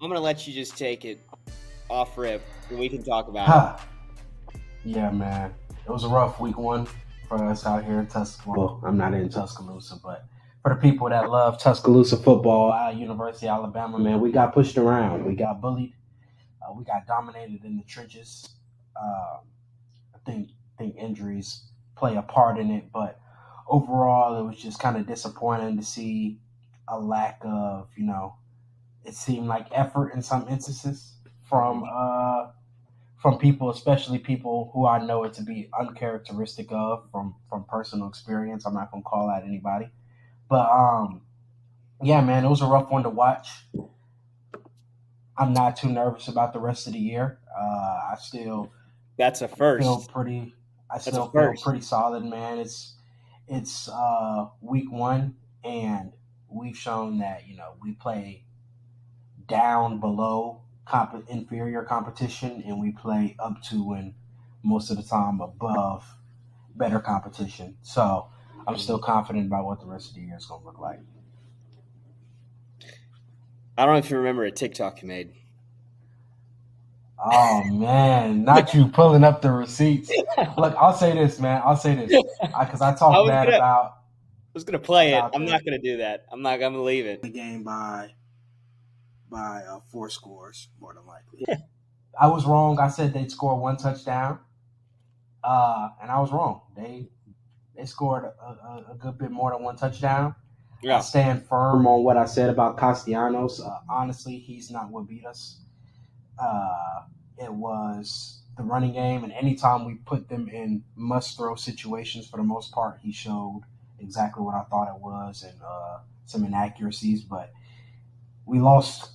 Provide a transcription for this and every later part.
I'm gonna let you just take it off rip, and we can talk about it. Huh. Yeah, man. It was a rough week one for us out here in Tuscaloosa. Well, I'm not in Tuscaloosa, but for the people that love Tuscaloosa football at University of Alabama, man, we got pushed around. We got bullied. We got dominated in the trenches. I think injuries play a part in it, but overall, it was just kind of disappointing to see a lack of, it seemed like effort in some instances Mhm. from people, especially people who I know it to be uncharacteristic of from personal experience. I'm not gonna call out anybody, but yeah, man, it was a rough one to watch. I'm not too nervous about the rest of the year. I still That's a feel first. pretty. I That's a still feel first. pretty solid, man. It's week one, and we've shown that we play down below inferior competition, and we play up to and most of the time above better competition. So I'm still Mhm. confident about what the rest of the year is going to look like. I don't know if you remember a TikTok you made. Oh man, not you pulling up the receipts. Look, I'll say this, man. I'll say this because I I talk was bad gonna, I was gonna play it. about I'm not gonna do that. I'm not gonna leave it. the game by four scores more than likely. I was wrong. I said they'd score one touchdown, and I was wrong. They scored a good bit more than one touchdown. I Yeah. stand firm on what I said about Castellanos. Honestly, he's not what beat us. It was the running game, and anytime we put them in must throw situations, for the most part, he showed exactly what I thought it was and some inaccuracies. But we lost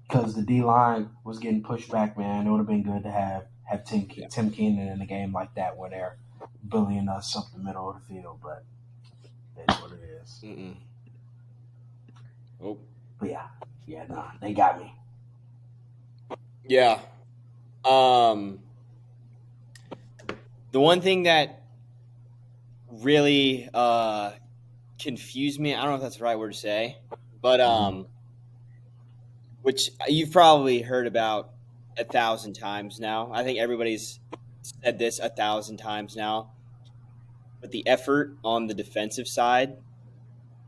because the D line was getting pushed back. Man, it would have been good to have Yeah. Tim Keenan in a game like that where they're bullying us up the middle of the field. But that's what it is. Mm-mm. Oh. But yeah, nah, they got me. Yeah. Um. The one thing that really confused me. I don't know if that's the right word to say, but Mm-hmm. which you've probably heard about 1,000 times now. I think everybody's said this 1,000 times now. But the effort on the defensive side,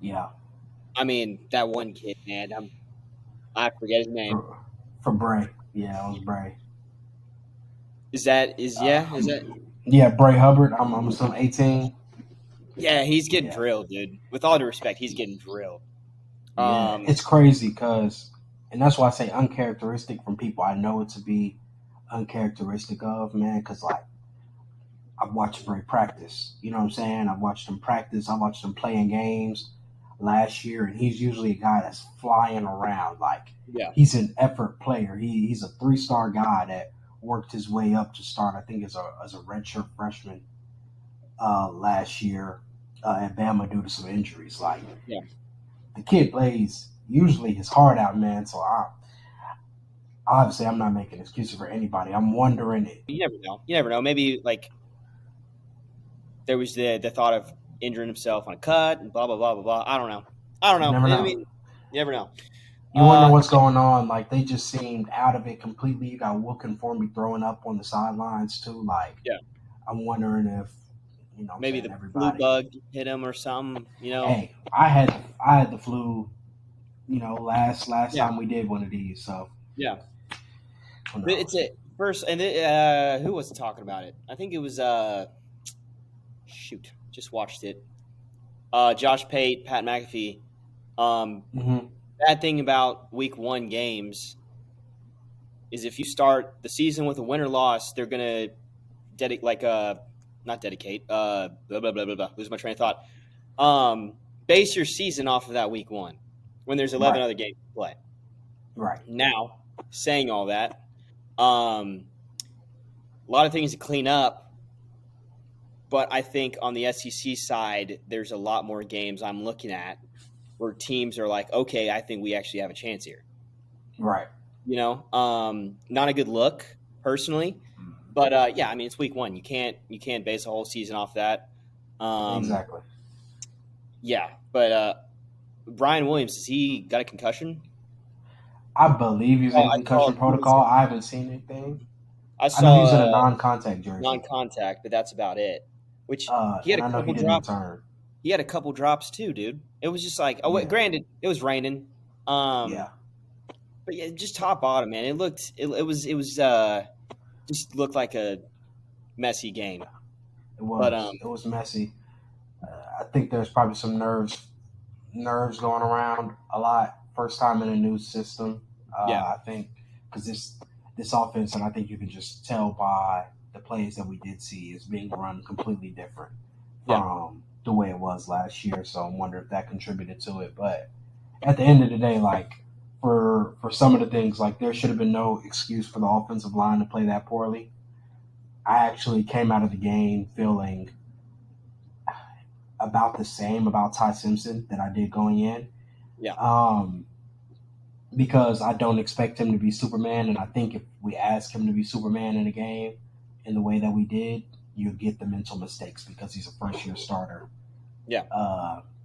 Yeah, I mean, that one kid, man, I forget his name. for for Bray. Yeah, it was Bray. Is that Yeah, Bray Hubbard. I'm still 18. yeah, he's getting Yeah, drilled, dude. With all due respect, he's getting drilled. yeah. Um, It's crazy because, and that's why I say uncharacteristic from people I know it to be uncharacteristic of, man. Because like I've watched Bray practice. You know what I'm saying? I've watched him practice. I watched him playing games last year, and he's usually a guy that's flying around. Like yeah, he's an effort player. He's a 3-star guy that worked his way up to start. I think as a redshirt freshman last year at Bama due to some injuries. Like yeah. the kid plays usually his heart out, man. So obviously I'm not making excuses for anybody. I'm wondering. You never know. You never know. Maybe like there was the thought of injuring himself on a cut and blah blah blah blah blah. I don't know. I don't You know. never I know. mean, you never know. You wonder Uh, what's going on. Like they just seemed out of it completely. You got Wilkin for me throwing up on the sidelines too. Like yeah. I'm wondering if I'm Maybe saying the flu everybody. bug hit him or something. You know. Hey, I had the flu. Last Yeah. time we did one of these. So Yeah. who It's knows? a first, and who was talking about it? I think it was shoot, just watched it. Josh Pate, Pat McAfee. Um, Hmm. bad thing about week one games is if you start the season with a win or loss, they're gonna dedicate not dedicate blah blah blah blah blah. Lose my train of thought. Base your season off of that week one when there's 11 Right. other games to play. Right. Now, saying all that, um, a lot of things to clean up. But I think on the SEC side, there's a lot more games I'm looking at where teams are like, okay, I think we actually have a chance here. Right. Not a good look personally, but yeah, I mean it's week one. You can't base a whole season off that. Um, Exactly. yeah, but Brian Williams, has he got a concussion? I believe he's in I saw concussion protocol. I haven't seen anything. I I know saw he's in a non-contact jersey, non-contact, but that's about it. Which he had and a I know he couple didn't drops. return. He had a couple drops too, dude. It was just like, Yeah, granted, it was raining. yeah, But yeah, just top bottom, man. It was just looked like a messy game. it But was. It was messy. I think there's probably some nerves going around a lot. First time in a new system. yeah, I think because this offense, and I think you can just tell by the plays that we did see, is being run completely different yeah, from the way it was last year. So I wonder if that contributed to it. But at the end of the day, like for some of the things, like there should have been no excuse for the offensive line to play that poorly. I actually came out of the game feeling about the same about Ty Simpson that I did going in. yeah, Um, because I don't expect him to be Superman, and I think if we ask him to be Superman in a game in the way that we did, you'll get the mental mistakes because he's a first year starter, yeah,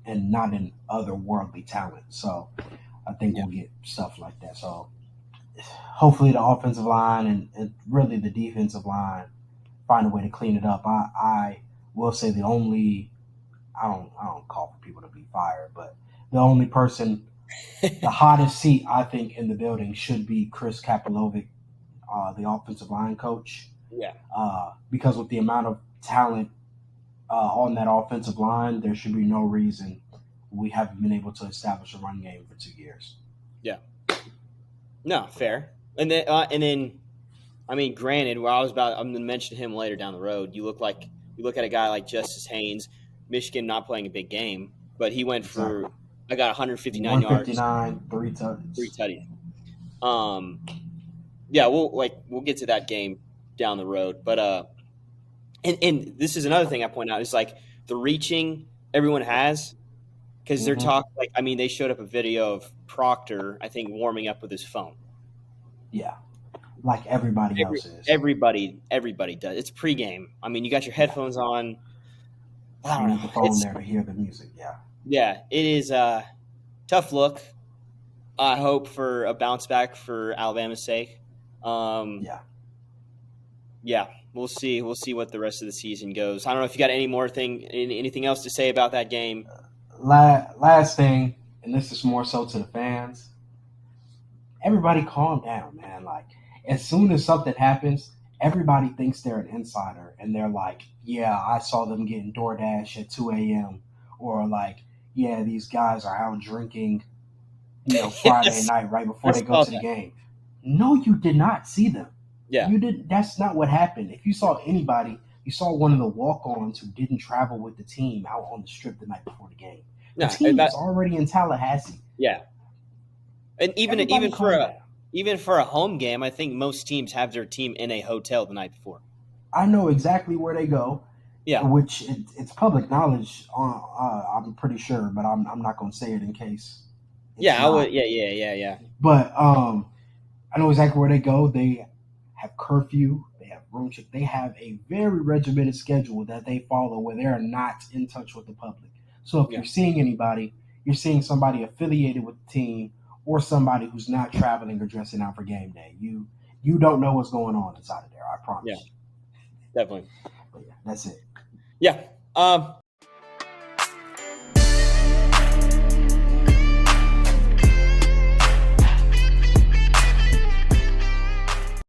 and not an otherworldly talent. So I think yeah, we'll get stuff like that. So hopefully the offensive line and really the defensive line find a way to clean it up. I will say the only I don't call for people to be fired, but the only person, the hottest seat I think in the building should be Chris Kapilovic, the offensive line coach, yeah, because with the amount of talent on that offensive line, there should be no reason we haven't been able to establish a run game for 2 years. yeah. No, fair. And then, I mean, granted, I'm going to mention him later down the road. You look at a guy like Justice Haynes, Michigan not playing a big game, but he went Exactly. for I got 159 yards, 159, three touchdowns. tutties. Um, yeah, we'll get to that game down the road, but and this is another thing I point out is like the reaching everyone has because they're Mm-hmm. talking like I mean they showed up a video of Proctor I think warming up with his phone. Yeah, like everybody Every else is. everybody does. It's pregame. I mean you got your Yeah, headphones on. I you don't need know. the phone It's there to hear the music. Yeah, yeah, it is a tough look. I hope for a bounce back for Alabama's sake. Um, yeah. yeah, we'll see. We'll see what the rest of the season goes. I don't know if you got anything else to say about that game. Last thing, and this is more so to the fans. Everybody calm down, man. Like, as soon as something happens, everybody thinks they're an insider and they're like, yeah, I saw them getting DoorDash at 2 a.m. Or like, yeah, these guys are out drinking, Friday Yes, night right I before they go saw to the that. game. No, you did not see them. Yeah, You did. That's not what happened. If you saw anybody, you saw one of the walk-ons who didn't travel with the team out on the strip the night before the game. The no, team that was already in Tallahassee. yeah, and Everybody calm down. even for a home game, I think most teams have their team in a hotel the night before. I know exactly where they go, Yeah, which it's public knowledge. I'm pretty sure, but I'm not going to say it in case it's yeah, I would. not. Yeah. But I know exactly where they go. They have curfew. They have room check. They have a very regimented schedule that they follow where they are not in touch with the public. So if Yeah. you're seeing anybody, you're seeing somebody affiliated with the team or somebody who's not traveling or dressing out for game day. You don't know what's going on inside of there. I Yeah, promise you. definitely. But yeah, that's it. Yeah.